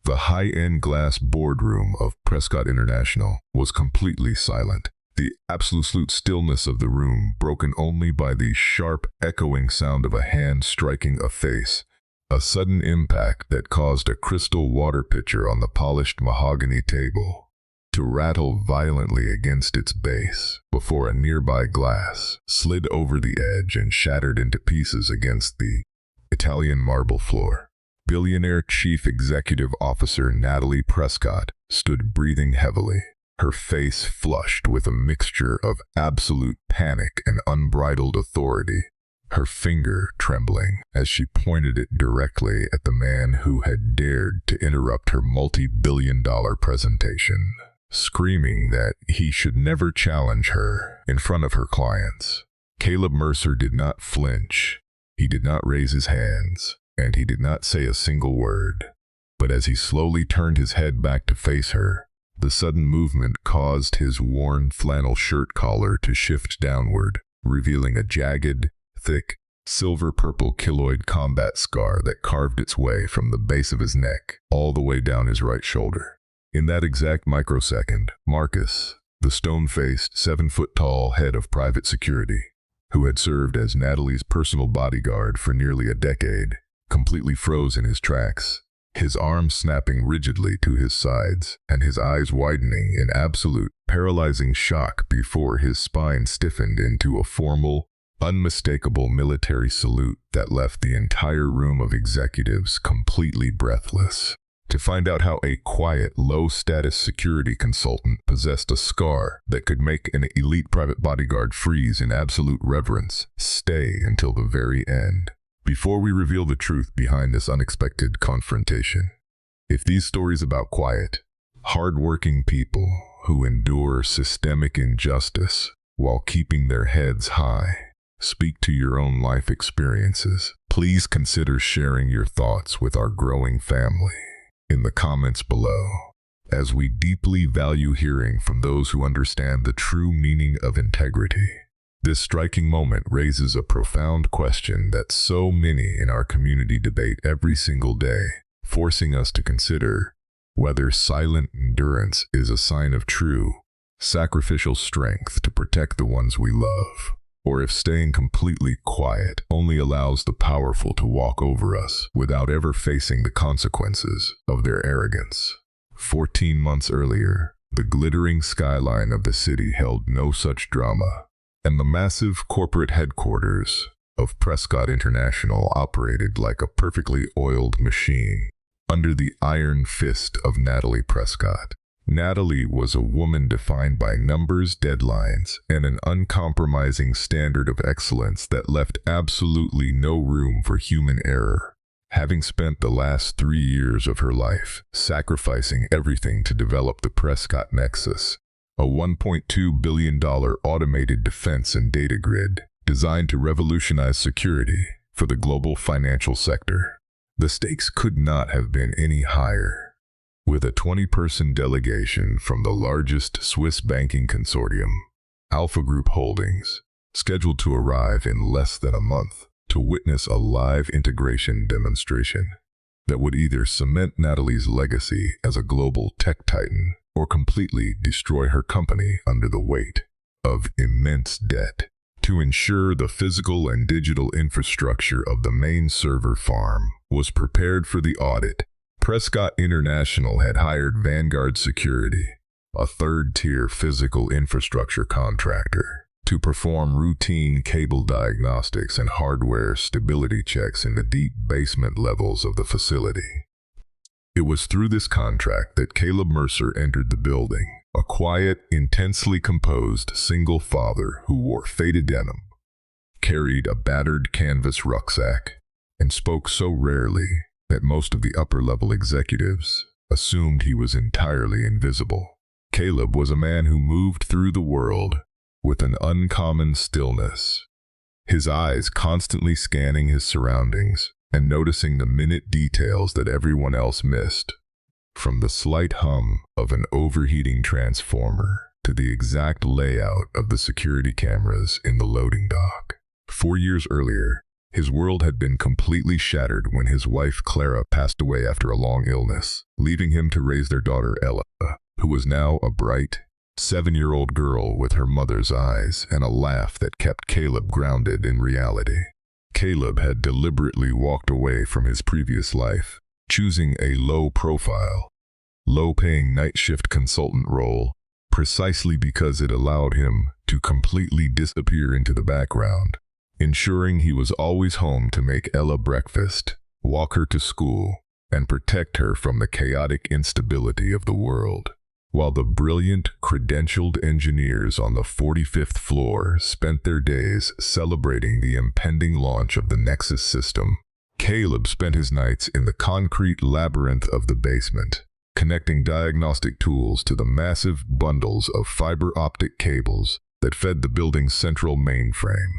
The high-end glass boardroom of Prescott International was completely silent. The absolute stillness of the room broken only by the sharp, echoing sound of a hand striking a face, a sudden impact that caused a crystal water pitcher on the polished mahogany table to rattle violently against its base before a nearby glass slid over the edge and shattered into pieces against the Italian marble floor. Billionaire Chief Executive Officer Natalie Prescott stood breathing heavily, her face flushed with a mixture of absolute panic and unbridled authority, her finger trembling as she pointed it directly at the man who had dared to interrupt her multi-billion-dollar presentation, screaming that he should never challenge her in front of her clients. Caleb Mercer did not flinch. He did not raise his hands, and he did not say a single word. But as he slowly turned his head back to face her, the sudden movement caused his worn flannel shirt collar to shift downward, revealing a jagged, thick, silver-purple keloid combat scar that carved its way from the base of his neck all the way down his right shoulder. In that exact microsecond, Marcus, the stone-faced, 7-foot-tall head of private security, who had served as Natalie's personal bodyguard for nearly a decade, completely froze in his tracks, his arms snapping rigidly to his sides and his eyes widening in absolute, paralyzing shock before his spine stiffened into a formal, unmistakable military salute that left the entire room of executives completely breathless. To find out how a quiet, low-status security consultant possessed a scar that could make an elite private bodyguard freeze in absolute reverence, stay until the very end. Before we reveal the truth behind this unexpected confrontation, if these stories about quiet, hardworking people who endure systemic injustice while keeping their heads high speak to your own life experiences, please consider sharing your thoughts with our growing family in the comments below, as we deeply value hearing from those who understand the true meaning of integrity. This striking moment raises a profound question that so many in our community debate every single day, forcing us to consider whether silent endurance is a sign of true, sacrificial strength to protect the ones we love, or if staying completely quiet only allows the powerful to walk over us without ever facing the consequences of their arrogance. 14 months earlier, the glittering skyline of the city held no such drama, and the massive corporate headquarters of Prescott International operated like a perfectly oiled machine under the iron fist of Natalie Prescott. Natalie was a woman defined by numbers, deadlines, and an uncompromising standard of excellence that left absolutely no room for human error. Having spent the last 3 years of her life sacrificing everything to develop the Prescott Nexus, a $1.2 billion automated defense and data grid designed to revolutionize security for the global financial sector, the stakes could not have been any higher. With a 20-person delegation from the largest Swiss banking consortium, Alpha Group Holdings, scheduled to arrive in less than a month to witness a live integration demonstration that would either cement Natalie's legacy as a global tech titan or completely destroy her company under the weight of immense debt. To ensure the physical and digital infrastructure of the main server farm was prepared for the audit, Prescott International had hired Vanguard Security, a third-tier physical infrastructure contractor, to perform routine cable diagnostics and hardware stability checks in the deep basement levels of the facility. It was through this contract that Caleb Mercer entered the building, a quiet, intensely composed single father who wore faded denim, carried a battered canvas rucksack, and spoke so rarely that most of the upper-level executives assumed he was entirely invisible. Caleb was a man who moved through the world with an uncommon stillness, his eyes constantly scanning his surroundings and noticing the minute details that everyone else missed, from the slight hum of an overheating transformer to the exact layout of the security cameras in the loading dock. 4 years earlier, His world had been completely shattered when his wife Clara passed away after a long illness, leaving him to raise their daughter Ella, who was now a bright, 7-year-old girl with her mother's eyes and a laugh that kept Caleb grounded in reality. Caleb had deliberately walked away from his previous life, choosing a low-profile, low-paying night shift consultant role precisely because it allowed him to completely disappear into the background, ensuring he was always home to make Ella breakfast, walk her to school, and protect her from the chaotic instability of the world. While the brilliant, credentialed engineers on the 45th floor spent their days celebrating the impending launch of the Nexus system, Caleb spent his nights in the concrete labyrinth of the basement, connecting diagnostic tools to the massive bundles of fiber optic cables that fed the building's central mainframe.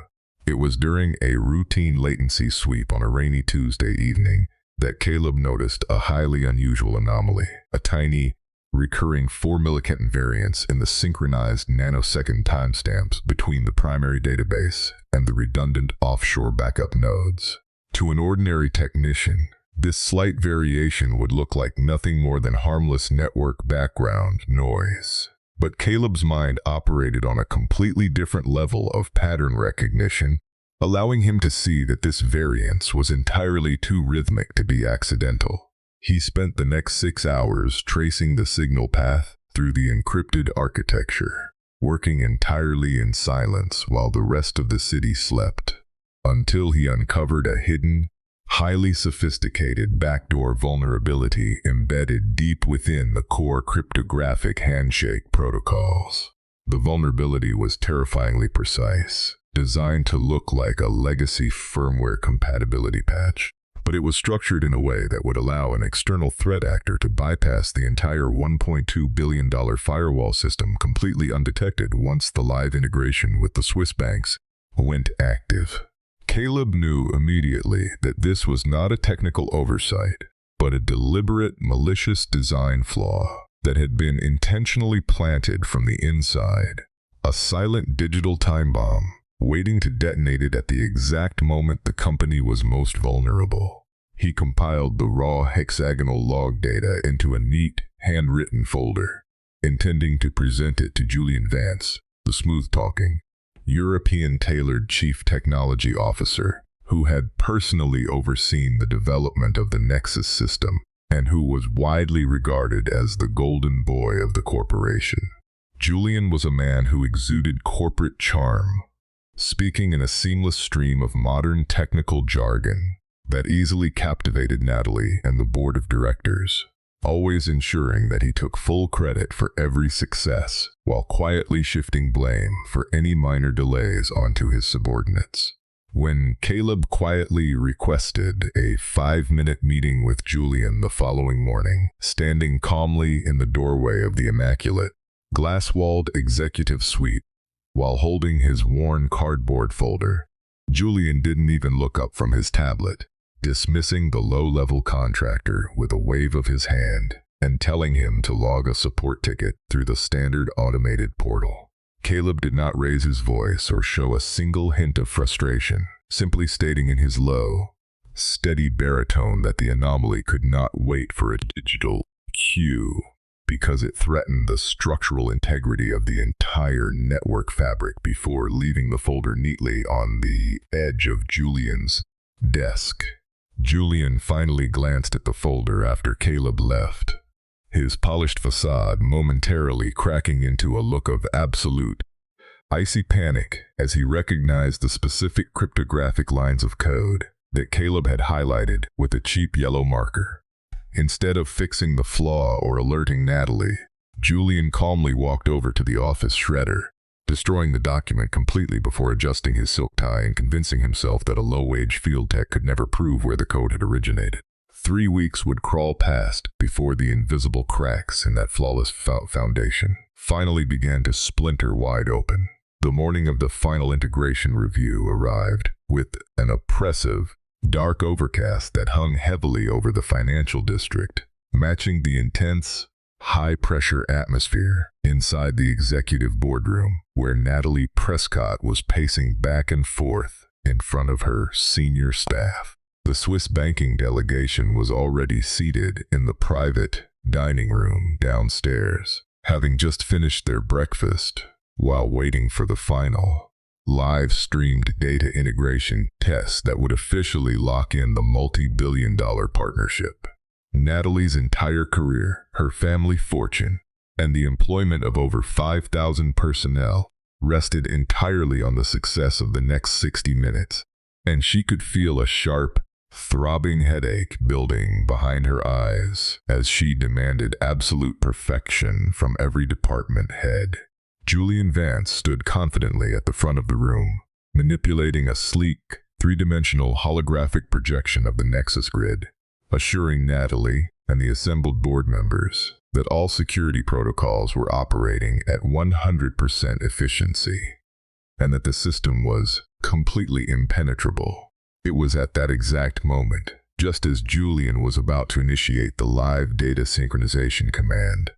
It was during a routine latency sweep on a rainy Tuesday evening that Caleb noticed a highly unusual anomaly, a tiny, recurring 4 millikenton variance in the synchronized nanosecond timestamps between the primary database and the redundant offshore backup nodes. To an ordinary technician, this slight variation would look like nothing more than harmless network background noise. But Caleb's mind operated on a completely different level of pattern recognition, allowing him to see that this variance was entirely too rhythmic to be accidental. He spent the next 6 hours tracing the signal path through the encrypted architecture, working entirely in silence while the rest of the city slept, until he uncovered a hidden, highly sophisticated backdoor vulnerability embedded deep within the core cryptographic handshake protocols. The vulnerability was terrifyingly precise, designed to look like a legacy firmware compatibility patch, but it was structured in a way that would allow an external threat actor to bypass the entire $1.2 billion firewall system completely undetected once the live integration with the Swiss banks went active. Caleb knew immediately that this was not a technical oversight, but a deliberate, malicious design flaw that had been intentionally planted from the inside, a silent digital time bomb waiting to detonate it at the exact moment the company was most vulnerable. He compiled the raw hexagonal log data into a neat, handwritten folder, intending to present it to Julian Vance, the smooth-talking, European-tailored Chief Technology Officer, who had personally overseen the development of the Nexus system and who was widely regarded as the golden boy of the corporation. Julian was a man who exuded corporate charm, speaking in a seamless stream of modern technical jargon that easily captivated Natalie and the board of directors, always ensuring that he took full credit for every success while quietly shifting blame for any minor delays onto his subordinates. When Caleb quietly requested a 5-minute meeting with Julian the following morning, standing calmly in the doorway of the immaculate, glass-walled executive suite, while holding his worn cardboard folder, Julian didn't even look up from his tablet, dismissing the low-level contractor with a wave of his hand and telling him to log a support ticket through the standard automated portal. Caleb did not raise his voice or show a single hint of frustration, simply stating in his low, steady baritone that the anomaly could not wait for a digital cue because it threatened the structural integrity of the entire network fabric before leaving the folder neatly on the edge of Julian's desk. Julian finally glanced at the folder after Caleb left, his polished facade momentarily cracking into a look of absolute, icy panic as he recognized the specific cryptographic lines of code that Caleb had highlighted with a cheap yellow marker. Instead of fixing the flaw or alerting Natalie, Julian calmly walked over to the office shredder, destroying the document completely before adjusting his silk tie and convincing himself that a low-wage field tech could never prove where the code had originated. 3 weeks would crawl past before the invisible cracks in that flawless foundation finally began to splinter wide open. The morning of the final integration review arrived with an oppressive, dark overcast that hung heavily over the financial district, matching the intense, high-pressure atmosphere inside the executive boardroom, where Natalie Prescott was pacing back and forth in front of her senior staff. The Swiss banking delegation was already seated in the private dining room downstairs, having just finished their breakfast while waiting for the final live-streamed data integration test that would officially lock in the multi-billion-dollar partnership. Natalie's entire career, her family fortune, and the employment of over 5,000 personnel rested entirely on the success of the next 60 minutes, and she could feel a sharp, throbbing headache building behind her eyes as she demanded absolute perfection from every department head. Julian Vance stood confidently at the front of the room, manipulating a sleek, three-dimensional holographic projection of the Nexus grid, assuring Natalie and the assembled board members that all security protocols were operating at 100% efficiency, and that the system was completely impenetrable. It was at that exact moment, just as Julian was about to initiate the live data synchronization command,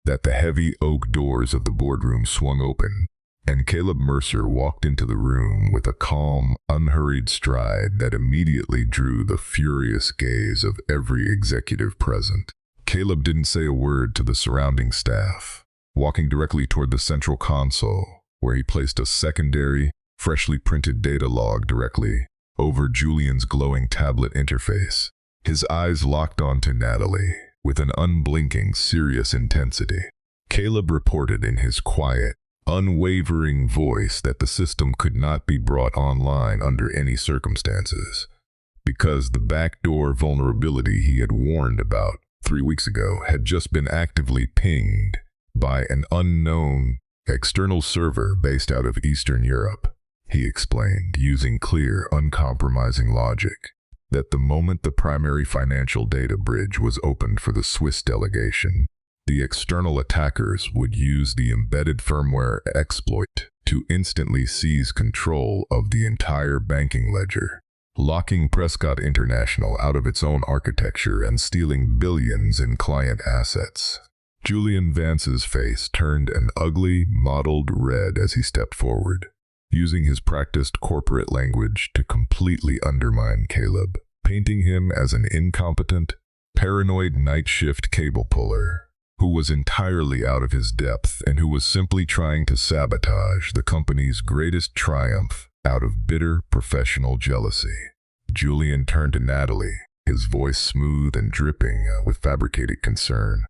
that the heavy oak doors of the boardroom swung open, and Caleb Mercer walked into the room with a calm, unhurried stride that immediately drew the furious gaze of every executive present. Caleb didn't say a word to the surrounding staff, walking directly toward the central console, where he placed a secondary, freshly printed data log directly over Julian's glowing tablet interface. His eyes locked onto Natalie with an unblinking, serious intensity. Caleb reported in his quiet, unwavering voice that the system could not be brought online under any circumstances, because the backdoor vulnerability he had warned about 3 weeks ago had just been actively pinged by an unknown external server based out of Eastern Europe. He explained, using clear, uncompromising logic, that the moment the primary financial data bridge was opened for the Swiss delegation, the external attackers would use the embedded firmware exploit to instantly seize control of the entire banking ledger, locking Prescott International out of its own architecture and stealing billions in client assets. Julian Vance's face turned an ugly, mottled red as he stepped forward, using his practiced corporate language to completely undermine Caleb, painting him as an incompetent, paranoid night shift cable puller who was entirely out of his depth and who was simply trying to sabotage the company's greatest triumph out of bitter professional jealousy. Julian turned to Natalie, his voice smooth and dripping with fabricated concern,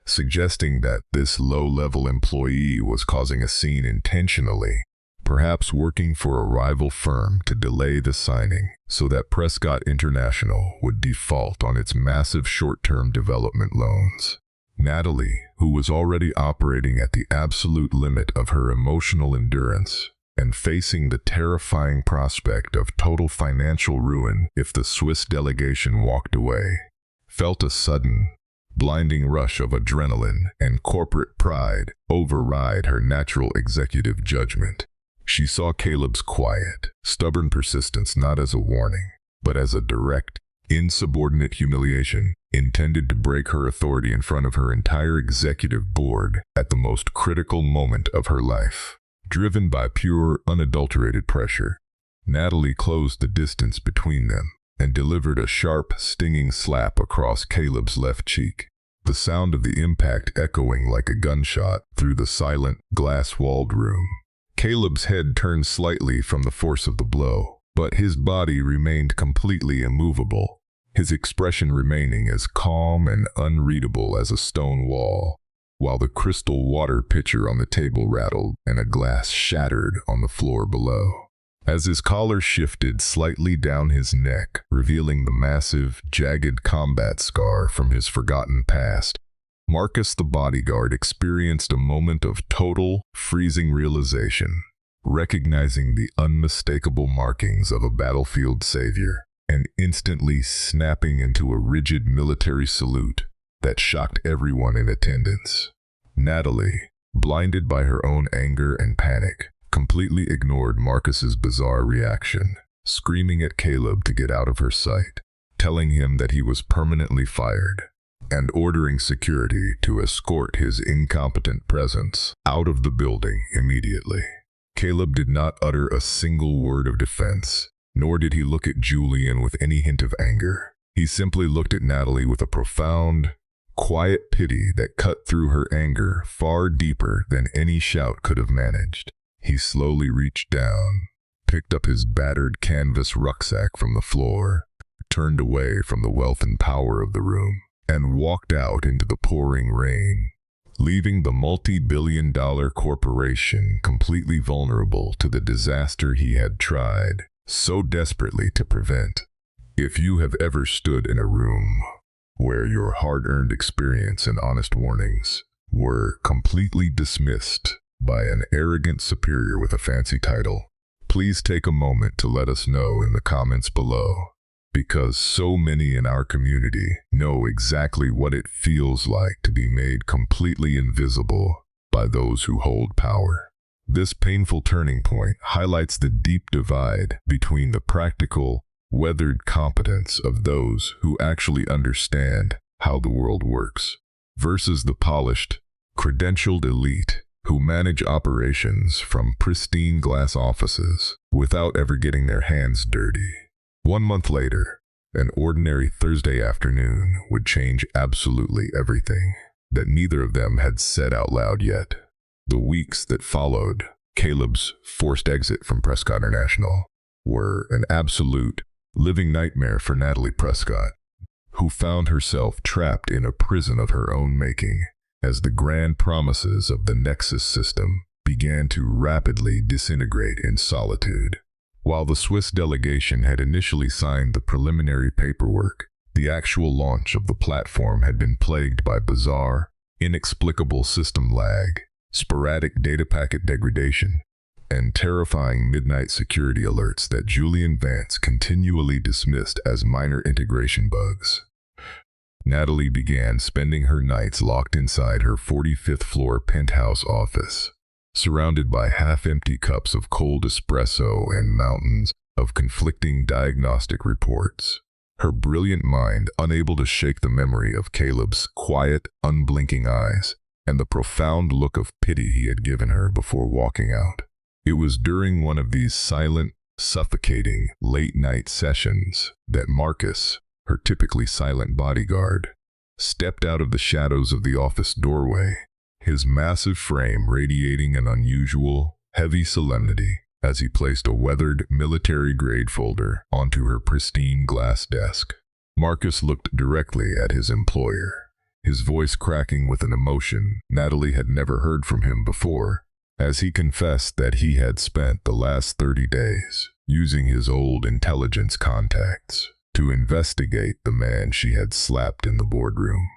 suggesting that this low-level employee was causing a scene intentionally, perhaps working for a rival firm to delay the signing so that Prescott International would default on its massive short-term development loans. Natalie, who was already operating at the absolute limit of her emotional endurance and facing the terrifying prospect of total financial ruin if the Swiss delegation walked away, felt a sudden, blinding rush of adrenaline and corporate pride override her natural executive judgment. She saw Caleb's quiet, stubborn persistence not as a warning, but as a direct, insubordinate humiliation intended to break her authority in front of her entire executive board at the most critical moment of her life. Driven by pure, unadulterated pressure, Natalie closed the distance between them and delivered a sharp, stinging slap across Caleb's left cheek, the sound of the impact echoing like a gunshot through the silent, glass-walled room. Caleb's head turned slightly from the force of the blow, but his body remained completely immovable, his expression remaining as calm and unreadable as a stone wall, while the crystal water pitcher on the table rattled and a glass shattered on the floor below. As his collar shifted slightly down his neck, revealing the massive, jagged combat scar from his forgotten past, Marcus the bodyguard experienced a moment of total, freezing realization, recognizing the unmistakable markings of a battlefield savior, and instantly snapping into a rigid military salute that shocked everyone in attendance. Natalie, blinded by her own anger and panic, completely ignored Marcus's bizarre reaction, screaming at Caleb to get out of her sight, telling him that he was permanently fired, and ordering security to escort his incompetent presence out of the building immediately. Caleb did not utter a single word of defense, nor did he look at Julian with any hint of anger. He simply looked at Natalie with a profound, quiet pity that cut through her anger far deeper than any shout could have managed. He slowly reached down, picked up his battered canvas rucksack from the floor, turned away from the wealth and power of the room, and walked out into the pouring rain, leaving the multi-billion-dollar corporation completely vulnerable to the disaster he had tried so desperately to prevent. If you have ever stood in a room where your hard-earned experience and honest warnings were completely dismissed by an arrogant superior with a fancy title, please take a moment to let us know in the comments below, because so many in our community know exactly what it feels like to be made completely invisible by those who hold power. This painful turning point highlights the deep divide between the practical, weathered competence of those who actually understand how the world works, versus the polished, credentialed elite who manage operations from pristine glass offices without ever getting their hands dirty. 1 month later, an ordinary Thursday afternoon would change absolutely everything that neither of them had said out loud yet. The weeks that followed Caleb's forced exit from Prescott International were an absolute living nightmare for Natalie Prescott, who found herself trapped in a prison of her own making as the grand promises of the Nexus system began to rapidly disintegrate in solitude. While the Swiss delegation had initially signed the preliminary paperwork, the actual launch of the platform had been plagued by bizarre, inexplicable system lag, sporadic data packet degradation, and terrifying midnight security alerts that Julian Vance continually dismissed as minor integration bugs. Natalie began spending her nights locked inside her 45th floor penthouse office, surrounded by half-empty cups of cold espresso and mountains of conflicting diagnostic reports. Her brilliant mind unable to shake the memory of Caleb's quiet, unblinking eyes and the profound look of pity he had given her before walking out. It was during one of these silent, suffocating, late-night sessions that Marcus, her typically silent bodyguard, stepped out of the shadows of the office doorway, his massive frame radiating an unusual, heavy solemnity as he placed a weathered, military-grade folder onto her pristine glass desk. Marcus looked directly at his employer, his voice cracking with an emotion Natalie had never heard from him before, as he confessed that he had spent the last 30 days using his old intelligence contacts to investigate the man she had slapped in the boardroom.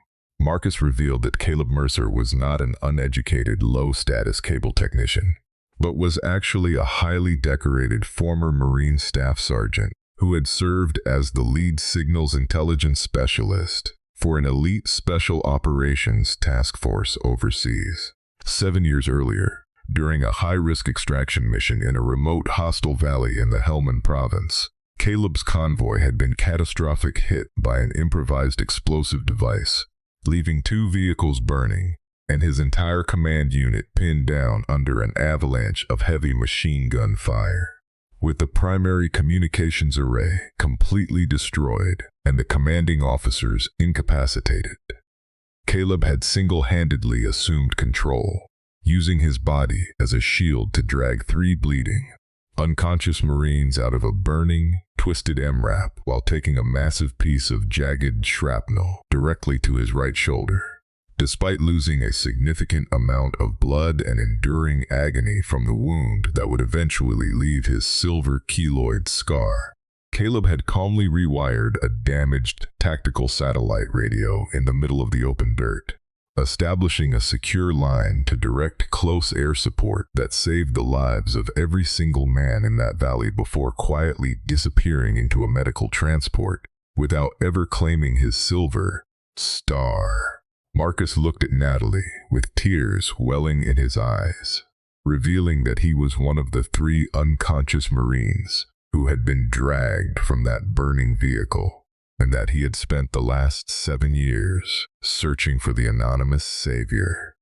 Marcus revealed that Caleb Mercer was not an uneducated, low-status cable technician, but was actually a highly decorated former Marine Staff Sergeant who had served as the lead signals intelligence specialist for an elite special operations task force overseas. 7 years earlier, during a high-risk extraction mission in a remote hostile valley in the Helmand province, Caleb's convoy had been catastrophically hit by an improvised explosive device, leaving 2 vehicles burning and his entire command unit pinned down under an avalanche of heavy machine gun fire. With the primary communications array completely destroyed and the commanding officers incapacitated, Caleb had single-handedly assumed control, using his body as a shield to drag 3 bleeding, unconscious Marines out of a burning, twisted MRAP while taking a massive piece of jagged shrapnel directly to his right shoulder. Despite losing a significant amount of blood and enduring agony from the wound that would eventually leave his silver keloid scar, Caleb had calmly rewired a damaged tactical satellite radio in the middle of the open dirt, establishing a secure line to direct close air support that saved the lives of every single man in that valley before quietly disappearing into a medical transport without ever claiming his silver star. Marcus looked at Natalie with tears welling in his eyes, revealing that he was one of the 3 unconscious Marines who had been dragged from that burning vehicle, and that he had spent the last 7 years searching for the anonymous savior,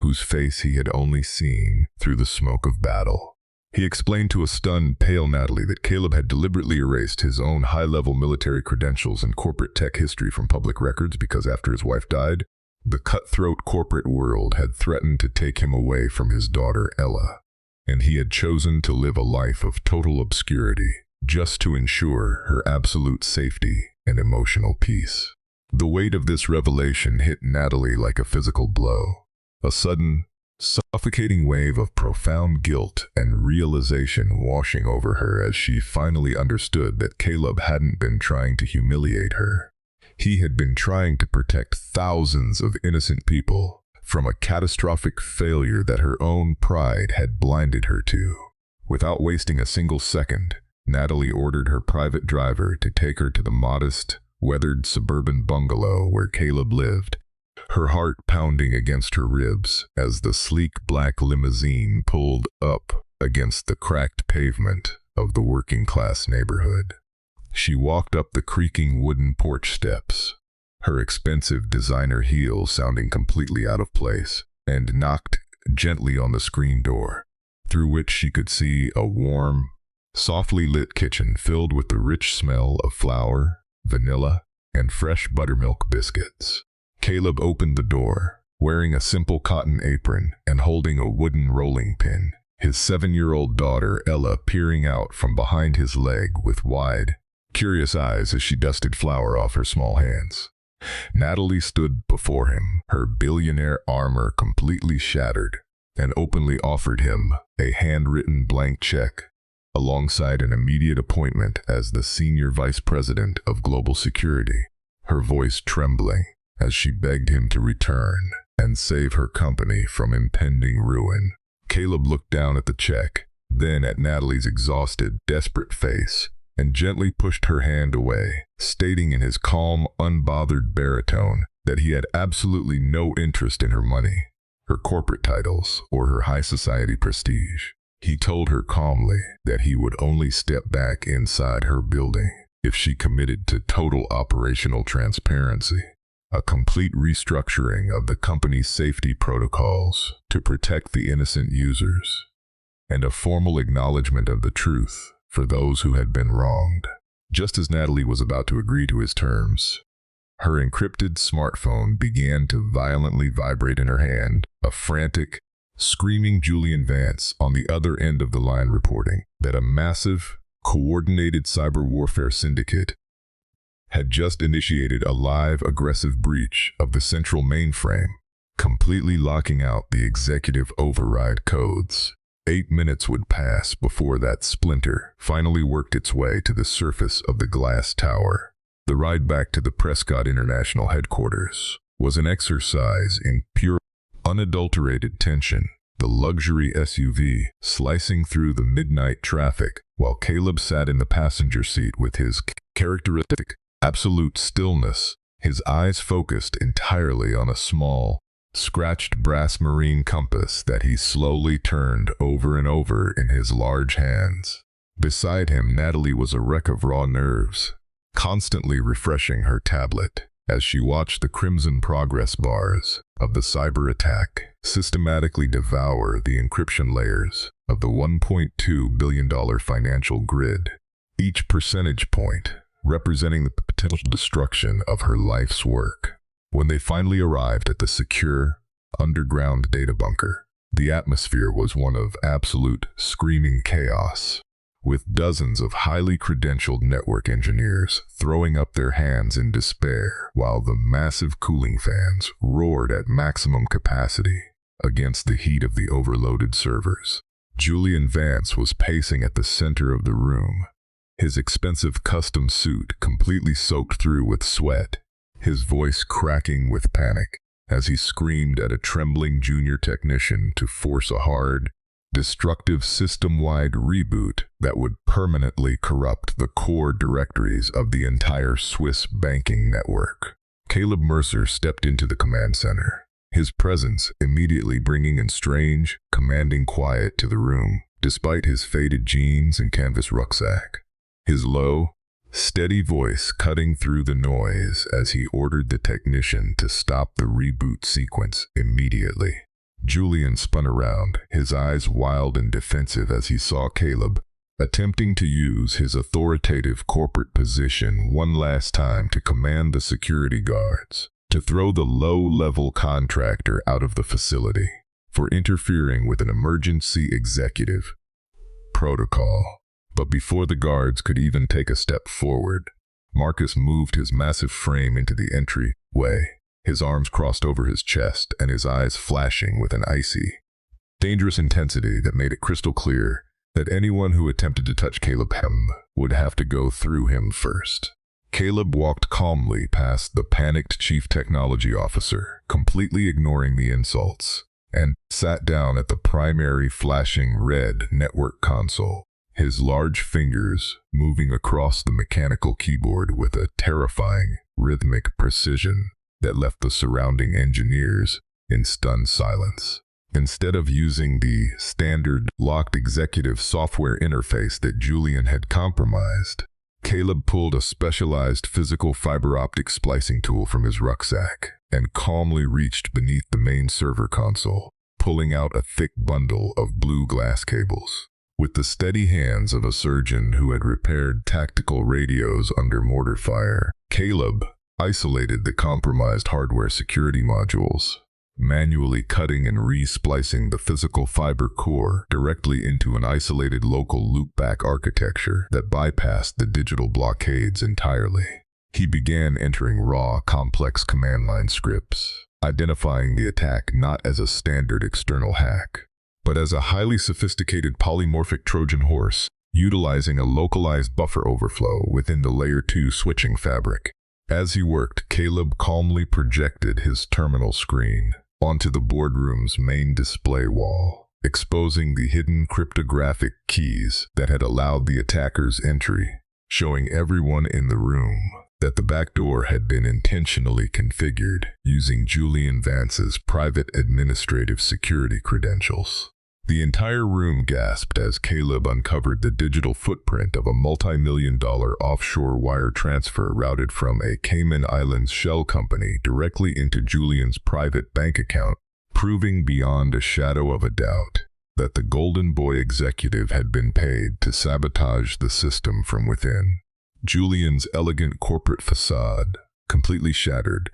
whose face he had only seen through the smoke of battle. He explained to a stunned, pale Natalie that Caleb had deliberately erased his own high-level military credentials and corporate tech history from public records because after his wife died, the cutthroat corporate world had threatened to take him away from his daughter Ella, and he had chosen to live a life of total obscurity just to ensure her absolute safety and emotional peace. The weight of this revelation hit Natalie like a physical blow, a sudden, suffocating wave of profound guilt and realization washing over her as she finally understood that Caleb hadn't been trying to humiliate her. He had been trying to protect thousands of innocent people from a catastrophic failure that her own pride had blinded her to. Without wasting a single second, Natalie ordered her private driver to take her to the modest, weathered suburban bungalow where Caleb lived, her heart pounding against her ribs as the sleek black limousine pulled up against the cracked pavement of the working-class neighborhood. She walked up the creaking wooden porch steps, her expensive designer heels sounding completely out of place, and knocked gently on the screen door, through which she could see a warm, softly lit kitchen filled with the rich smell of flour, vanilla, and fresh buttermilk biscuits. Caleb opened the door, wearing a simple cotton apron and holding a wooden rolling pin, his 7-year-old daughter Ella peering out from behind his leg with wide, curious eyes as she dusted flour off her small hands. Natalie stood before him, her billionaire armor completely shattered, and openly offered him a handwritten blank check, alongside an immediate appointment as the senior vice president of global security, her voice trembling as she begged him to return and save her company from impending ruin. Caleb looked down at the check, then at Natalie's exhausted, desperate face, and gently pushed her hand away, stating in his calm, unbothered baritone that he had absolutely no interest in her money, her corporate titles, or her high society prestige. He told her calmly that he would only step back inside her building if she committed to total operational transparency, a complete restructuring of the company's safety protocols to protect the innocent users, and a formal acknowledgement of the truth for those who had been wronged. Just as Natalie was about to agree to his terms, her encrypted smartphone began to violently vibrate in her hand, a frantic, screaming Julian Vance on the other end of the line reporting that a massive, coordinated cyber warfare syndicate had just initiated a live aggressive breach of the central mainframe, completely locking out the executive override codes. 8 minutes would pass before that splinter finally worked its way to the surface of the glass tower. The ride back to the Prescott International headquarters was an exercise in pure, unadulterated tension, the luxury SUV slicing through the midnight traffic while Caleb sat in the passenger seat with his characteristic, absolute stillness, his eyes focused entirely on a small, scratched brass marine compass that he slowly turned over and over in his large hands. Beside him, Natalie was a wreck of raw nerves, constantly refreshing her tablet as she watched the crimson progress bars of the cyber attack systematically devour the encryption layers of the $1.2 billion financial grid, each percentage point representing the potential destruction of her life's work. When they finally arrived at the secure, underground data bunker, the atmosphere was one of absolute screaming chaos, with dozens of highly credentialed network engineers throwing up their hands in despair while the massive cooling fans roared at maximum capacity against the heat of the overloaded servers. Julian Vance was pacing at the center of the room, his expensive custom suit completely soaked through with sweat, his voice cracking with panic as he screamed at a trembling junior technician to force a hard, destructive system-wide reboot that would permanently corrupt the core directories of the entire Swiss banking network. Caleb Mercer stepped into the command center, his presence immediately bringing in strange, commanding quiet to the room, despite his faded jeans and canvas rucksack. His low, steady voice cutting through the noise as he ordered the technician to stop the reboot sequence immediately. Julian spun around, his eyes wild and defensive as he saw Caleb attempting to use his authoritative corporate position one last time to command the security guards to throw the low-level contractor out of the facility for interfering with an emergency executive protocol. But before the guards could even take a step forward, Marcus moved his massive frame into the entryway, his arms crossed over his chest and his eyes flashing with an icy, dangerous intensity that made it crystal clear that anyone who attempted to touch Caleb would have to go through him first. Caleb walked calmly past the panicked chief technology officer, completely ignoring the insults, and sat down at the primary flashing red network console, his large fingers moving across the mechanical keyboard with a terrifying, rhythmic precision that left the surrounding engineers in stunned silence. Instead of using the standard locked executive software interface that Julian had compromised, Caleb pulled a specialized physical fiber optic splicing tool from his rucksack and calmly reached beneath the main server console, pulling out a thick bundle of blue glass cables. With the steady hands of a surgeon who had repaired tactical radios under mortar fire, Caleb isolated the compromised hardware security modules, manually cutting and re-splicing the physical fiber core directly into an isolated local loopback architecture that bypassed the digital blockades entirely. He began entering raw, complex command line scripts, identifying the attack not as a standard external hack, but as a highly sophisticated polymorphic Trojan horse, utilizing a localized buffer overflow within the Layer 2 switching fabric. As he worked, Caleb calmly projected his terminal screen onto the boardroom's main display wall, exposing the hidden cryptographic keys that had allowed the attacker's entry, showing everyone in the room that the back door had been intentionally configured using Julian Vance's private administrative security credentials. The entire room gasped as Caleb uncovered the digital footprint of a multi-million-dollar offshore wire transfer routed from a Cayman Islands shell company directly into Julian's private bank account, proving beyond a shadow of a doubt that the Golden Boy executive had been paid to sabotage the system from within. Julian's elegant corporate facade, completely shattered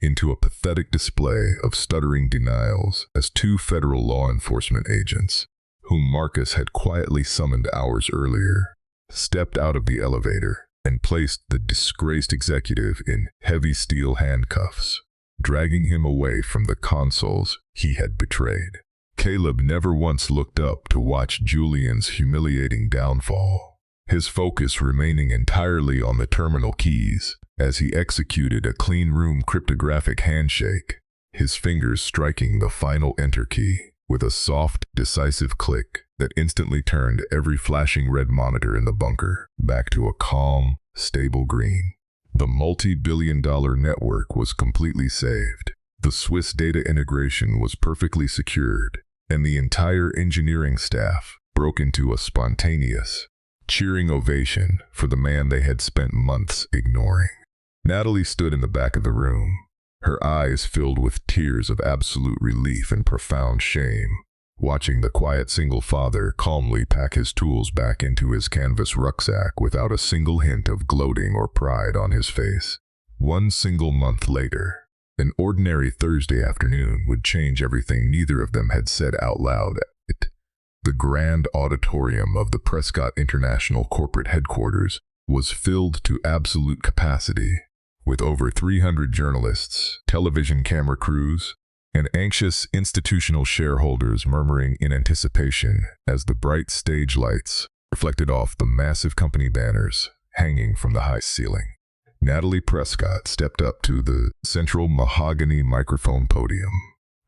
into a pathetic display of stuttering denials as two federal law enforcement agents, whom Marcus had quietly summoned hours earlier, stepped out of the elevator and placed the disgraced executive in heavy steel handcuffs, dragging him away from the consoles he had betrayed. Caleb never once looked up to watch Julian's humiliating downfall, his focus remaining entirely on the terminal keys as he executed a clean-room cryptographic handshake, his fingers striking the final enter key with a soft, decisive click that instantly turned every flashing red monitor in the bunker back to a calm, stable green. The multi-billion-dollar network was completely saved, the Swiss data integration was perfectly secured, and the entire engineering staff broke into a spontaneous, cheering ovation for the man they had spent months ignoring. Natalie stood in the back of the room, her eyes filled with tears of absolute relief and profound shame, watching the quiet single father calmly pack his tools back into his canvas rucksack without a single hint of gloating or pride on his face. One single month later, an ordinary Thursday afternoon would change everything neither of them had said out loud. The grand auditorium of the Prescott International corporate headquarters was filled to absolute capacity, with over 300 journalists, television camera crews, and anxious institutional shareholders murmuring in anticipation as the bright stage lights reflected off the massive company banners hanging from the high ceiling. Natalie Prescott stepped up to the central mahogany microphone podium,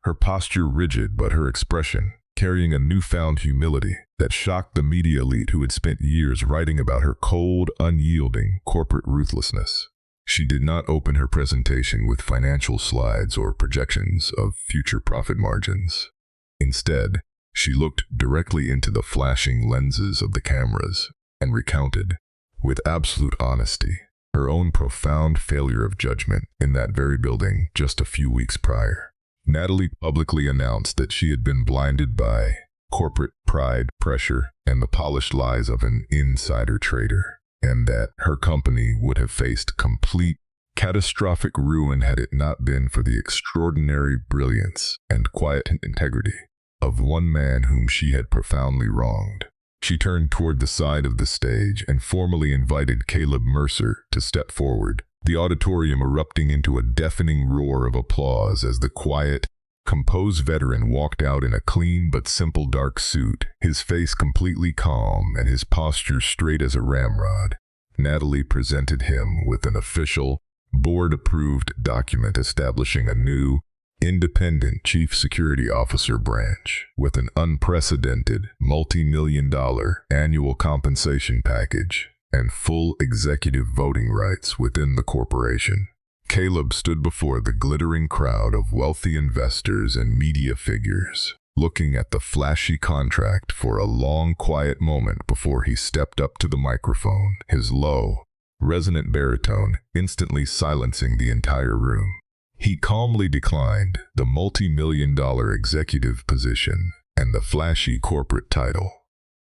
her posture rigid but her expression carrying a newfound humility that shocked the media elite who had spent years writing about her cold, unyielding corporate ruthlessness. She did not open her presentation with financial slides or projections of future profit margins. Instead, she looked directly into the flashing lenses of the cameras and recounted, with absolute honesty, her own profound failure of judgment in that very building just a few weeks prior. Natalie publicly announced that she had been blinded by corporate pride, pressure, and the polished lies of an insider trader, and that her company would have faced complete catastrophic ruin had it not been for the extraordinary brilliance and quiet integrity of one man whom she had profoundly wronged. She turned toward the side of the stage and formally invited Caleb Mercer to step forward, the auditorium erupting into a deafening roar of applause as the quiet, composed veteran walked out in a clean but simple dark suit, his face completely calm and his posture straight as a ramrod. Natalie presented him with an official, board-approved document establishing a new, independent chief security officer branch with an unprecedented multi-million-dollar annual compensation package and full executive voting rights within the corporation. Caleb stood before the glittering crowd of wealthy investors and media figures, looking at the flashy contract for a long, quiet moment before he stepped up to the microphone, his low, resonant baritone instantly silencing the entire room. He calmly declined the multi-million-dollar executive position and the flashy corporate title,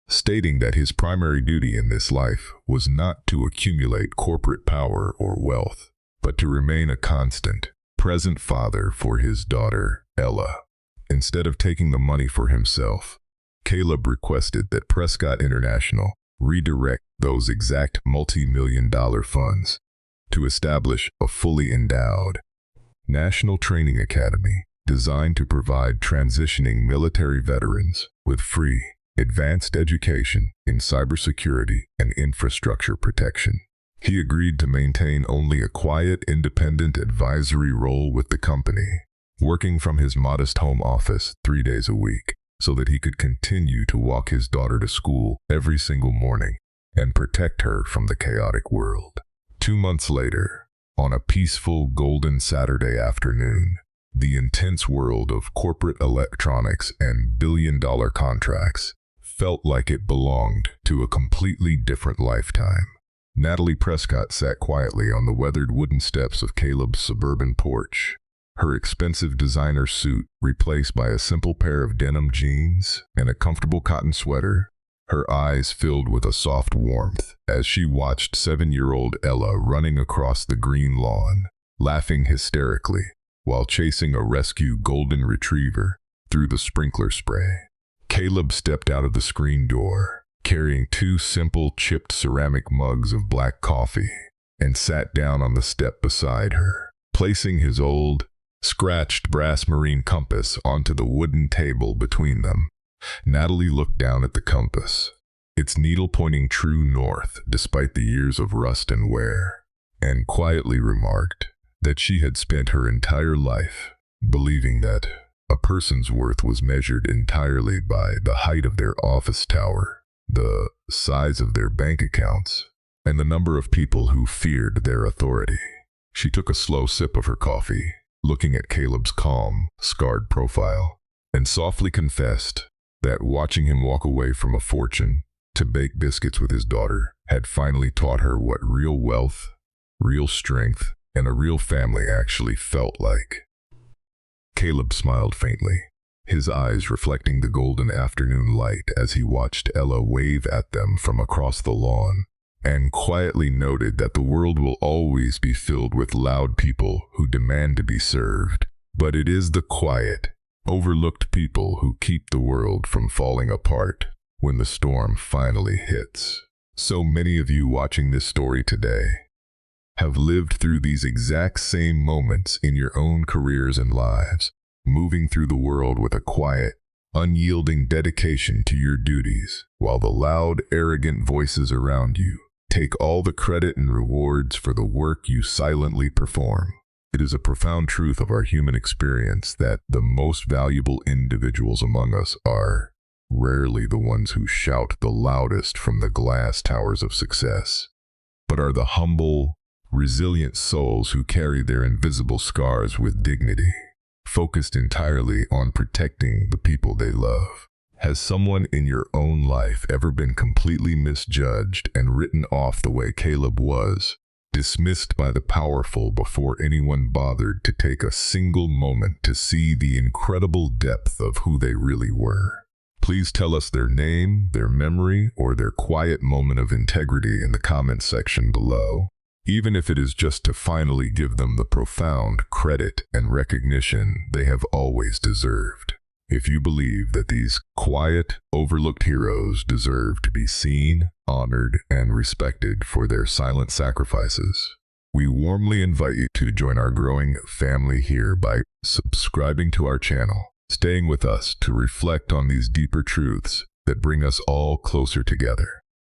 stating that his primary duty in this life was not to accumulate corporate power or wealth, but to remain a constant, present father for his daughter, Ella. Instead of taking the money for himself, Caleb requested that Prescott International redirect those exact multi-million-dollar funds to establish a fully endowed National Training Academy designed to provide transitioning military veterans with free, advanced education in cybersecurity and infrastructure protection. He agreed to maintain only a quiet, independent advisory role with the company, working from his modest home office 3 days a week, so that he could continue to walk his daughter to school every single morning and protect her from the chaotic world. 2 months later, on a peaceful golden Saturday afternoon, the intense world of corporate electronics and billion-dollar contracts felt like it belonged to a completely different lifetime. Natalie Prescott sat quietly on the weathered wooden steps of Caleb's suburban porch, her expensive designer suit replaced by a simple pair of denim jeans and a comfortable cotton sweater, her eyes filled with a soft warmth as she watched 7-year-old Ella running across the green lawn, laughing hysterically while chasing a rescue golden retriever through the sprinkler spray. Caleb stepped out of the screen door, carrying 2 simple chipped ceramic mugs of black coffee, and sat down on the step beside her, placing his old, scratched brass marine compass onto the wooden table between them. Natalie looked down at the compass, its needle pointing true north despite the years of rust and wear, and quietly remarked that she had spent her entire life believing that a person's worth was measured entirely by the height of their office tower, the size of their bank accounts, and the number of people who feared their authority. She took a slow sip of her coffee, looking at Caleb's calm, scarred profile, and softly confessed that watching him walk away from a fortune to bake biscuits with his daughter had finally taught her what real wealth, real strength, and a real family actually felt like. Caleb smiled faintly, his eyes reflecting the golden afternoon light as he watched Ella wave at them from across the lawn, and quietly noted that the world will always be filled with loud people who demand to be served, but it is the quiet, overlooked people who keep the world from falling apart when the storm finally hits. So many of you watching this story today have lived through these exact same moments in your own careers and lives, moving through the world with a quiet, unyielding dedication to your duties, while the loud, arrogant voices around you take all the credit and rewards for the work you silently perform. It is a profound truth of our human experience that the most valuable individuals among us are rarely the ones who shout the loudest from the glass towers of success, but are the humble, resilient souls who carry their invisible scars with dignity, focused entirely on protecting the people they love. Has someone in your own life ever been completely misjudged and written off the way Caleb was, dismissed by the powerful before anyone bothered to take a single moment to see the incredible depth of who they really were. Please tell us their name, their memory, or their quiet moment of integrity in the comment section below, even if it is just to finally give them the profound credit and recognition they have always deserved. If you believe that these quiet, overlooked heroes deserve to be seen, honored, and respected for their silent sacrifices, we warmly invite you to join our growing family here by subscribing to our channel, staying with us to reflect on these deeper truths that bring us all closer together.